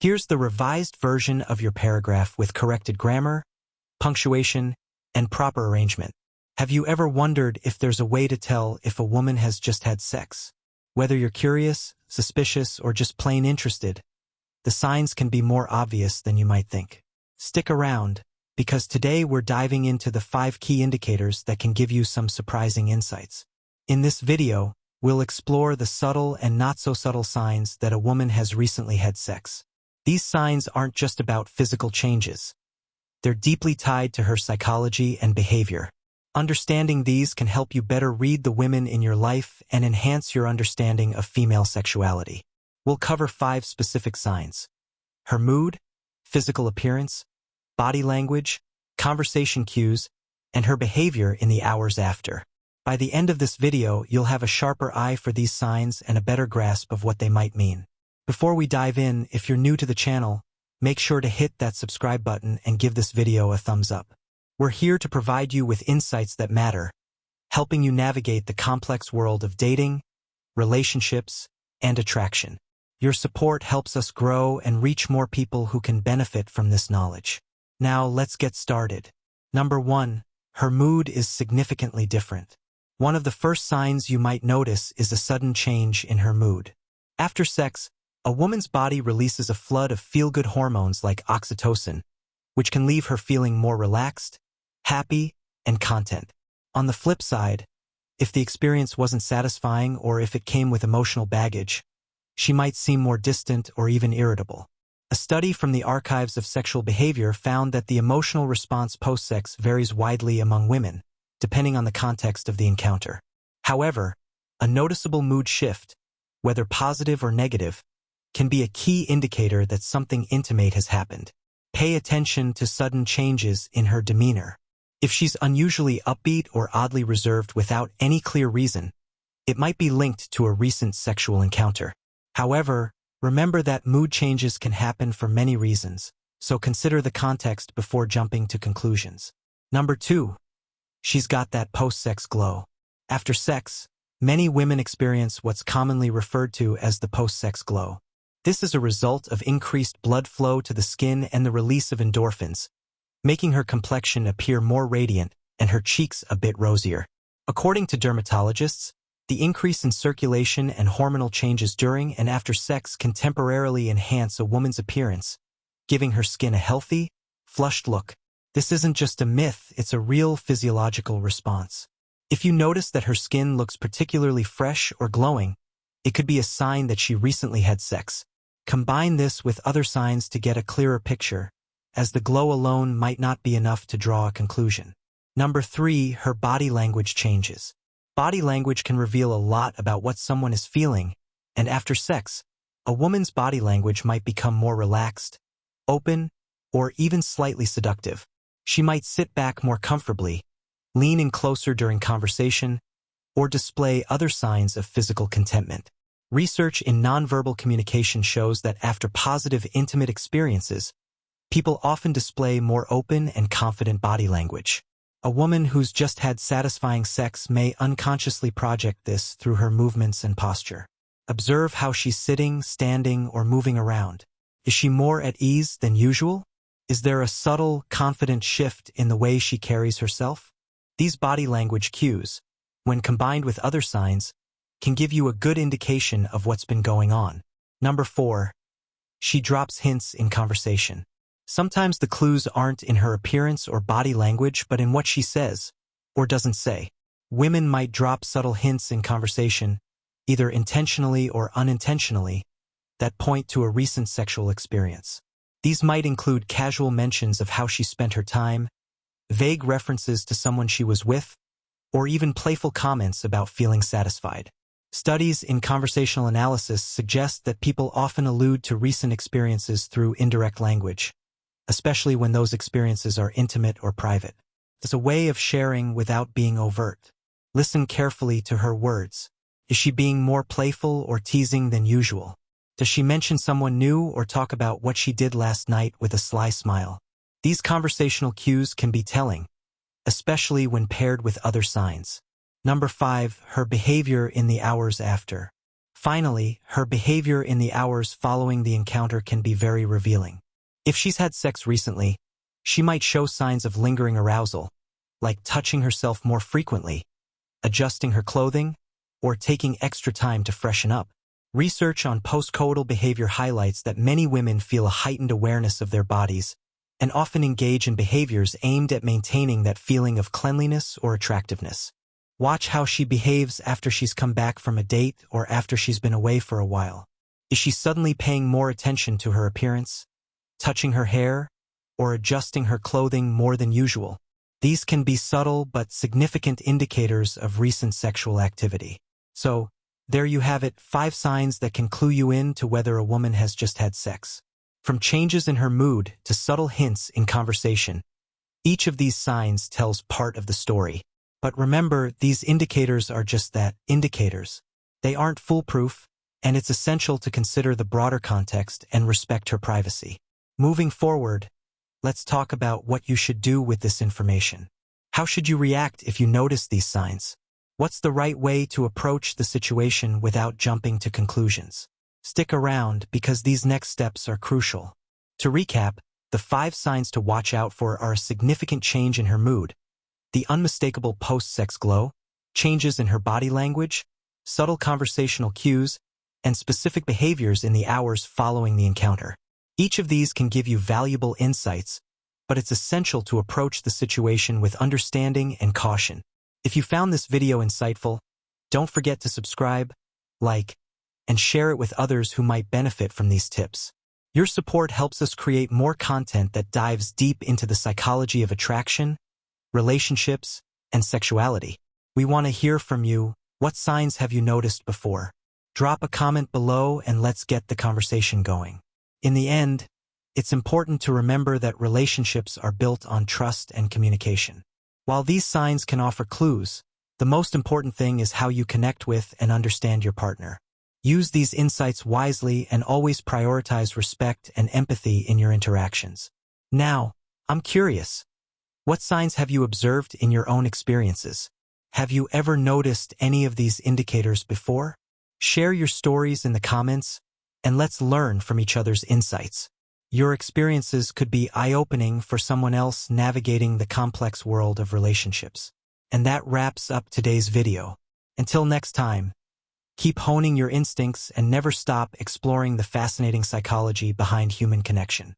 Here's the revised version of your paragraph with corrected grammar, punctuation, and proper arrangement. Have you ever wondered if there's a way to tell if a woman has just had sex? Whether you're curious, suspicious, or just plain interested, the signs can be more obvious than you might think. Stick around, because today we're diving into the 5 key indicators that can give you some surprising insights. In this video, we'll explore the subtle and not-so-subtle signs that a woman has recently had sex. These signs aren't just about physical changes. They're deeply tied to her psychology and behavior. Understanding these can help you better read the women in your life and enhance your understanding of female sexuality. We'll cover 5 specific signs: her mood, physical appearance, body language, conversation cues, and her behavior in the hours after. By the end of this video, you'll have a sharper eye for these signs and a better grasp of what they might mean. Before we dive in, if you're new to the channel, make sure to hit that subscribe button and give this video a thumbs up. We're here to provide you with insights that matter, helping you navigate the complex world of dating, relationships, and attraction. Your support helps us grow and reach more people who can benefit from this knowledge. Now let's get started. Number 1, her mood is significantly different. One of the first signs you might notice is a sudden change in her mood. After sex, a woman's body releases a flood of feel-good hormones like oxytocin, which can leave her feeling more relaxed, happy, and content. On the flip side, if the experience wasn't satisfying or if it came with emotional baggage, she might seem more distant or even irritable. A study from the Archives of Sexual Behavior found that the emotional response post-sex varies widely among women, depending on the context of the encounter. However, a noticeable mood shift, whether positive or negative, can be a key indicator that something intimate has happened. Pay attention to sudden changes in her demeanor. If she's unusually upbeat or oddly reserved without any clear reason, it might be linked to a recent sexual encounter. However, remember that mood changes can happen for many reasons, so consider the context before jumping to conclusions. Number 2, she's got that post-sex glow. After sex, many women experience what's commonly referred to as the post-sex glow. This is a result of increased blood flow to the skin and the release of endorphins, making her complexion appear more radiant and her cheeks a bit rosier. According to dermatologists, the increase in circulation and hormonal changes during and after sex can temporarily enhance a woman's appearance, giving her skin a healthy, flushed look. This isn't just a myth, it's a real physiological response. If you notice that her skin looks particularly fresh or glowing, it could be a sign that she recently had sex. Combine this with other signs to get a clearer picture, as the glow alone might not be enough to draw a conclusion. Number 3, her body language changes. Body language can reveal a lot about what someone is feeling, and after sex, a woman's body language might become more relaxed, open, or even slightly seductive. She might sit back more comfortably, lean in closer during conversation, or display other signs of physical contentment. Research in nonverbal communication shows that after positive intimate experiences, people often display more open and confident body language. A woman who's just had satisfying sex may unconsciously project this through her movements and posture. Observe how she's sitting, standing, or moving around. Is she more at ease than usual? Is there a subtle, confident shift in the way she carries herself? These body language cues, when combined with other signs, can give you a good indication of what's been going on. Number 4, she drops hints in conversation. Sometimes the clues aren't in her appearance or body language, but in what she says or doesn't say. Women might drop subtle hints in conversation, either intentionally or unintentionally, that point to a recent sexual experience. These might include casual mentions of how she spent her time, vague references to someone she was with, or even playful comments about feeling satisfied. Studies in conversational analysis suggest that people often allude to recent experiences through indirect language, especially when those experiences are intimate or private. It's a way of sharing without being overt. Listen carefully to her words. Is she being more playful or teasing than usual? Does she mention someone new or talk about what she did last night with a sly smile? These conversational cues can be telling, especially when paired with other signs. Number 5, her behavior in the hours after. Finally, her behavior in the hours following the encounter can be very revealing. If she's had sex recently, she might show signs of lingering arousal, like touching herself more frequently, adjusting her clothing, or taking extra time to freshen up. Research on postcoital behavior highlights that many women feel a heightened awareness of their bodies and often engage in behaviors aimed at maintaining that feeling of cleanliness or attractiveness. Watch how she behaves after she's come back from a date or after she's been away for a while. Is she suddenly paying more attention to her appearance, touching her hair, or adjusting her clothing more than usual? These can be subtle but significant indicators of recent sexual activity. So, there you have it, 5 signs that can clue you in to whether a woman has just had sex. From changes in her mood to subtle hints in conversation, each of these signs tells part of the story. But remember, these indicators are just that, indicators. They aren't foolproof, and it's essential to consider the broader context and respect her privacy. Moving forward, let's talk about what you should do with this information. How should you react if you notice these signs? What's the right way to approach the situation without jumping to conclusions? Stick around because these next steps are crucial. To recap, the 5 signs to watch out for are a significant change in her mood, the unmistakable post-sex glow, changes in her body language, subtle conversational cues, and specific behaviors in the hours following the encounter. Each of these can give you valuable insights, but it's essential to approach the situation with understanding and caution. If you found this video insightful, don't forget to subscribe, like, and share it with others who might benefit from these tips. Your support helps us create more content that dives deep into the psychology of attraction, relationships, and sexuality. We want to hear from you. What signs have you noticed before? Drop a comment below and let's get the conversation going. In the end, it's important to remember that relationships are built on trust and communication. While these signs can offer clues, the most important thing is how you connect with and understand your partner. Use these insights wisely and always prioritize respect and empathy in your interactions. Now, I'm curious. What signs have you observed in your own experiences? Have you ever noticed any of these indicators before? Share your stories in the comments, and let's learn from each other's insights. Your experiences could be eye-opening for someone else navigating the complex world of relationships. And that wraps up today's video. Until next time, keep honing your instincts and never stop exploring the fascinating psychology behind human connection.